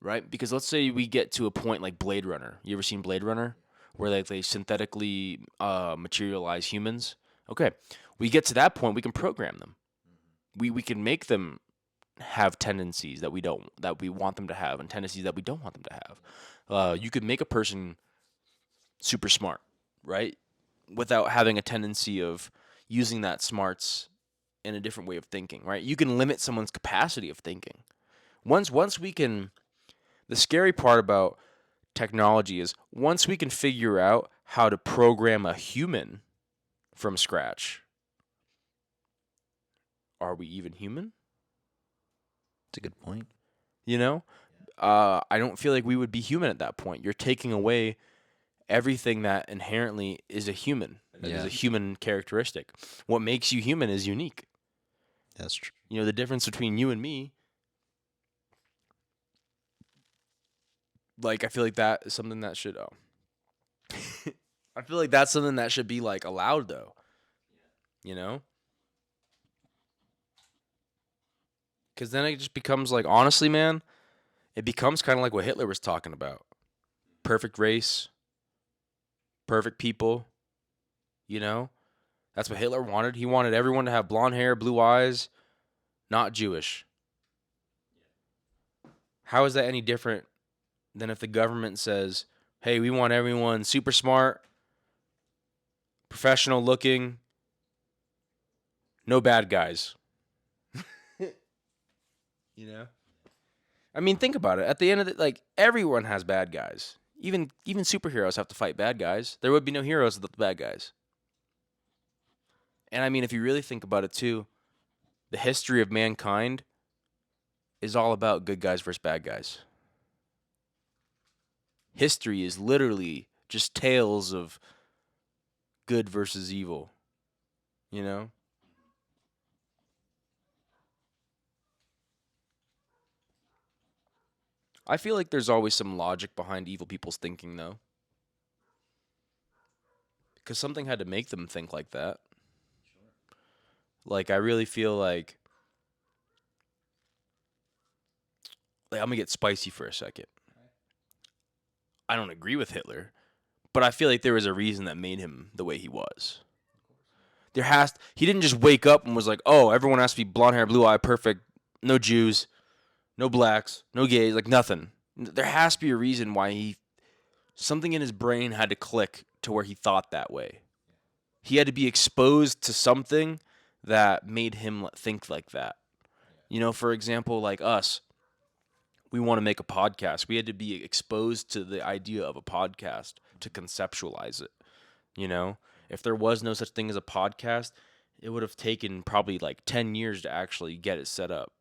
right? Because let's say we get to a point like Blade Runner. You ever seen Blade Runner, where they synthetically materialize humans? Okay, we get to that point, we can program them. We can make them have tendencies that we want them to have, and tendencies that we don't want them to have. You could make a person super smart, right? Without having a tendency of using that smarts in a different way of thinking, right? You can limit someone's capacity of thinking. Once we can, the scary part about technology is once we can figure out how to program a human from scratch, are we even human? It's a good point. You know? I don't feel like we would be human at that point. You're taking away everything that inherently is a human, that is Yeah. a human characteristic. What makes you human is unique. That's true. You know, the difference between you and me, like, I feel like that is something that should, I feel like that's something that should be, like, allowed, though. You know? Because then it just becomes, like, honestly, man, it becomes kind of like what Hitler was talking about. Perfect race, perfect people, you know? That's what Hitler wanted. He wanted everyone to have blonde hair, blue eyes, not Jewish. How is that any different than if the government says, hey, we want everyone super smart, professional looking, no bad guys? You know? I mean, think about it. At the end of the, like, everyone has bad guys. Even superheroes have to fight bad guys. There would be no heroes without the bad guys. And I mean, if you really think about it too, the history of mankind is all about good guys versus bad guys. History is literally just tales of good versus evil, you know? I feel like there's always some logic behind evil people's thinking, though. Because something had to make them think like that. Like, I really feel like I'm going to get spicy for a second. I don't agree with Hitler, but I feel like there was a reason that made him the way he was. He didn't just wake up and was like, oh, everyone has to be blonde hair, blue eye, perfect, no Jews, no blacks, no gays, like nothing. There has to be a reason why something in his brain had to click to where he thought that way. He had to be exposed to something that made him think like that. You know, for example, like us, we want to make a podcast. We had to be exposed to the idea of a podcast to conceptualize it. You know, if there was no such thing as a podcast, it would have taken probably like 10 years to actually get it set up,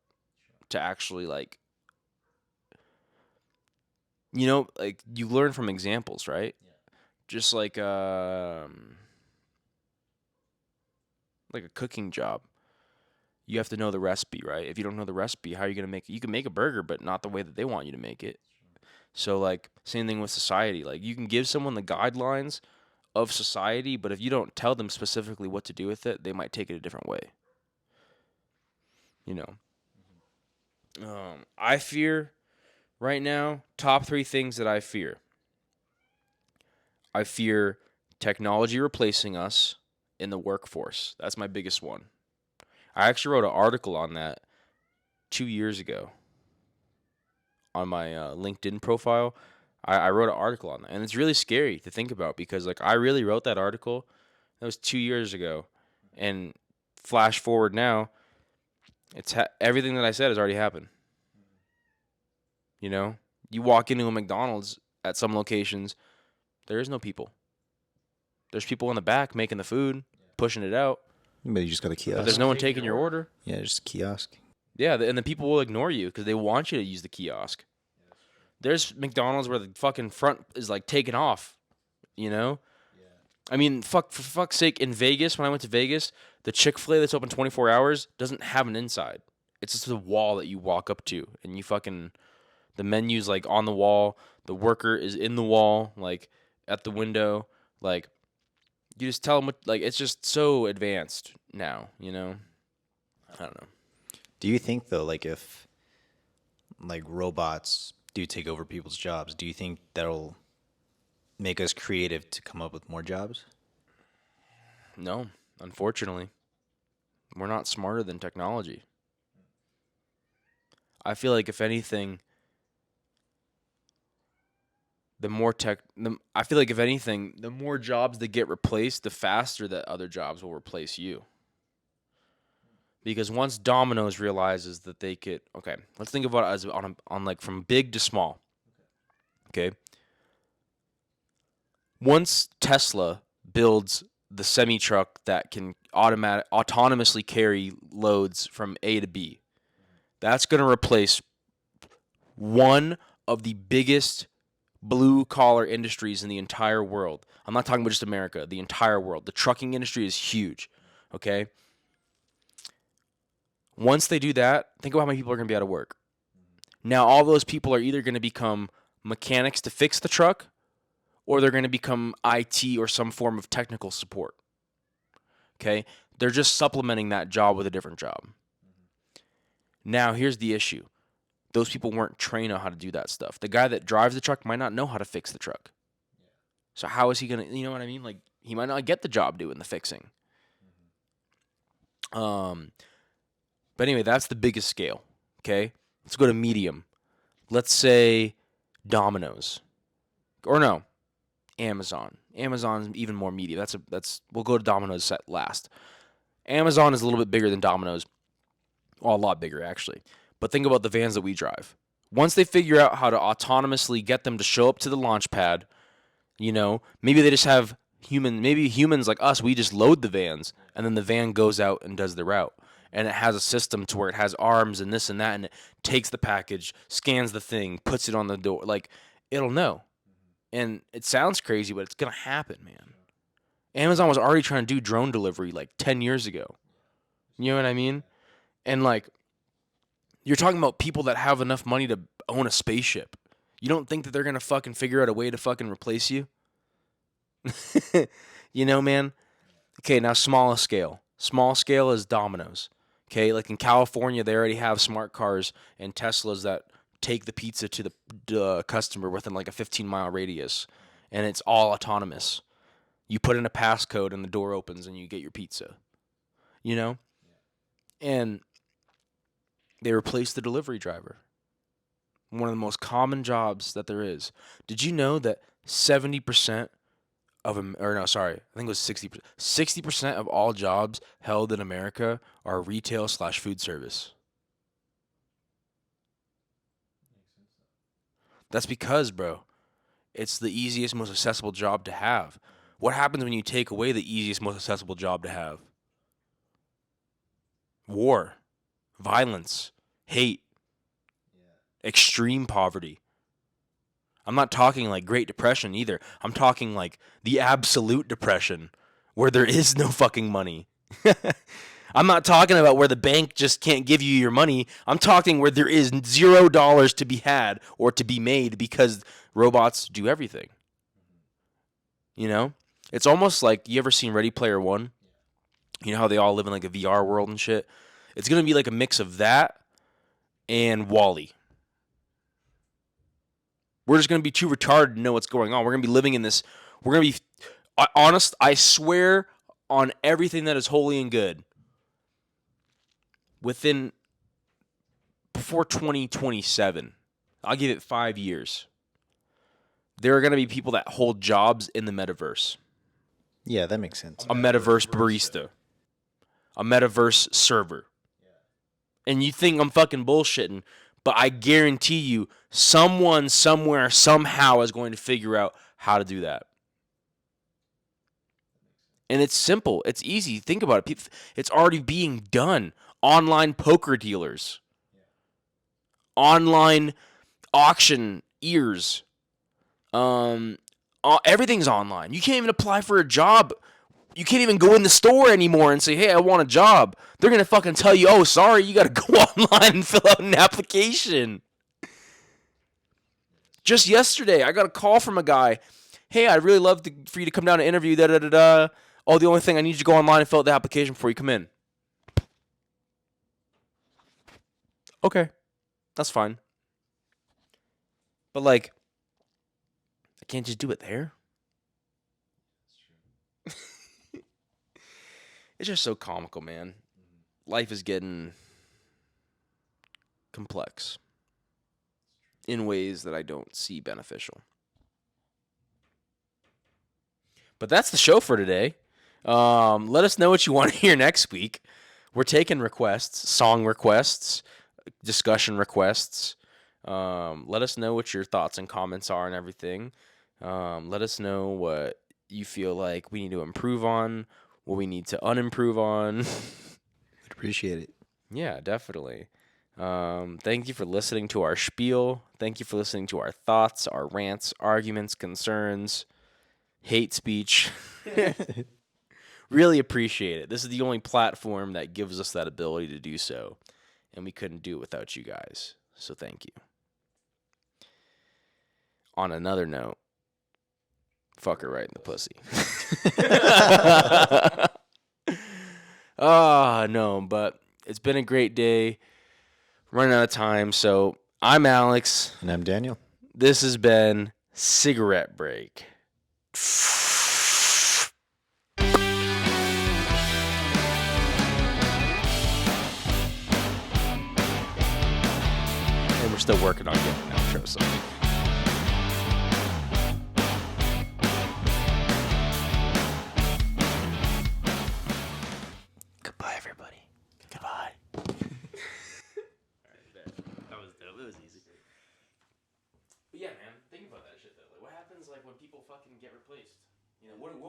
to actually like, you know, like you learn from examples, right? Yeah. Just like a cooking job. You have to know the recipe, right? If you don't know the recipe, how are you going to make it? You can make a burger, but not the way that they want you to make it. So, like, same thing with society. Like, you can give someone the guidelines of society, but if you don't tell them specifically what to do with it, they might take it a different way. You know? I fear right now, top 3 things that I fear. I fear technology replacing us in the workforce. That's my biggest one. I actually wrote an article on that 2 years ago on my LinkedIn profile. I wrote an article on that, and it's really scary to think about because, like, I really wrote that article. That was 2 years ago, and flash forward now, Everything that I said has already happened. You know, you walk into a McDonald's at some locations, there is no people. There's people in the back making the food, pushing it out, But you just got a but kiosk. there's no one taking your order. Yeah, just a kiosk. Yeah, and the people will ignore you because they want you to use the kiosk. There's McDonald's where the fucking front is like taken off, you know? I mean, for fuck's sake, in Vegas, when I went to Vegas, the Chick-fil-A that's open 24 hours doesn't have an inside. It's just a wall that you walk up to, and the menu's like on the wall, the worker is in the wall, like at the window, like you just tell them like it's just so advanced now, you know? I don't know. Do you think though, like if like robots do take over people's jobs, do you think that'll make us creative to come up with more jobs? No, unfortunately. We're not smarter than technology. I feel like if anything, I feel like if anything, the more jobs that get replaced, the faster that other jobs will replace you. Because once Domino's realizes that they could, okay, let's think about it as on like from big to small. Okay. Once Tesla builds the semi truck that can autonomously carry loads from A to B, that's going to replace one of the biggest blue collar industries in the entire world. I'm not talking about just America, the entire world. The trucking industry is huge. Okay. Once they do that, think about how many people are going to be out of work. Now, all those people are either going to become mechanics to fix the truck, or they're going to become IT or some form of technical support. Okay? They're just supplementing that job with a different job. Now, here's the issue. Those people weren't trained on how to do that stuff. The guy that drives the truck might not know how to fix the truck. So how is he going to, you know what I mean? Like, he might not get the job doing the fixing. But anyway, that's the biggest scale, okay? Let's go to medium. Let's say Domino's. Or no, Amazon. Amazon's even more medium. We'll go to Domino's last. Amazon is a little bit bigger than Domino's. Well, a lot bigger actually. But think about the vans that we drive. Once they figure out how to autonomously get them to show up to the launch pad, you know, maybe they just have maybe humans like us, we just load the vans and then the van goes out and does the route. And it has a system to where it has arms and this and that, and it takes the package, scans the thing, puts it on the door. Like, it'll know. And it sounds crazy, but it's going to happen, man. Amazon was already trying to do drone delivery like 10 years ago. You know what I mean? And like, you're talking about people that have enough money to own a spaceship. You don't think that they're going to fucking figure out a way to fucking replace you? You know, man? Okay, now smaller scale. Small scale is Domino's. Okay, like in California, they already have smart cars and Teslas that take the pizza to the customer within like a 15-mile radius, and it's all autonomous. You put in a passcode and the door opens and you get your pizza. You know? And they replaced the delivery driver. One of the most common jobs that there is. Did you know that 70% I think it was 60%. 60% of all jobs held in America are retail/food service. That's because, bro, it's the easiest, most accessible job to have. What happens when you take away the easiest, most accessible job to have? War, violence, hate, extreme poverty. I'm not talking like Great Depression either. I'm talking like the absolute depression where there is no fucking money. I'm not talking about where the bank just can't give you your money. I'm talking where there is $0 to be had or to be made because robots do everything. You know? It's almost like, you ever seen Ready Player One? You know how they all live in like a VR world and shit? It's going to be like a mix of that and WALL-E. We're just going to be too retarded to know what's going on. We're going to be living in this. We're going to be honest. I swear on everything that is holy and good. Before 2027, I'll give it 5 years. There are going to be people that hold jobs in the metaverse. Yeah, that makes sense. A metaverse barista. A metaverse server. And you think I'm fucking bullshitting, but I guarantee you someone somewhere somehow is going to figure out how to do that. And it's simple. It's easy. Think about it. It's already being done. Online poker dealers. Online auction ears. Everything's online. You can't even apply for a job. You can't even go in the store anymore and say, hey, I want a job. They're going to fucking tell you, oh, sorry, you got to go online and fill out an application. Just yesterday, I got a call from a guy. Hey, I'd really love for you to come down and interview, da-da-da-da. Oh, the only thing, I need you to go online and fill out the application before you come in. Okay, that's fine. But, like, I can't just do it there. It's just so comical, man. Life is getting complex in ways that I don't see beneficial. But that's the show for today. Let us know what you want to hear next week. We're taking requests, song requests, discussion requests. Let us know what your thoughts and comments are and everything. Let us know what you feel like we need to improve on, what we need to unimprove on. I'd appreciate it. Yeah, definitely. Thank you for listening to our spiel. Thank you for listening to our thoughts, our rants, arguments, concerns, hate speech. Really appreciate it. This is the only platform that gives us that ability to do so, and we couldn't do it without you guys. So thank you. On another note, fuck her right in the pussy. No, but it's been a great day. Running out of time, so I'm Alex. And I'm Daniel. This has been Cigarette Break. And we're still working on getting an outro song. Goodbye, everybody. Goodbye. That was dope. It was easy. But yeah, man, think about that shit though. Like, what happens like when people fucking get replaced? You know, what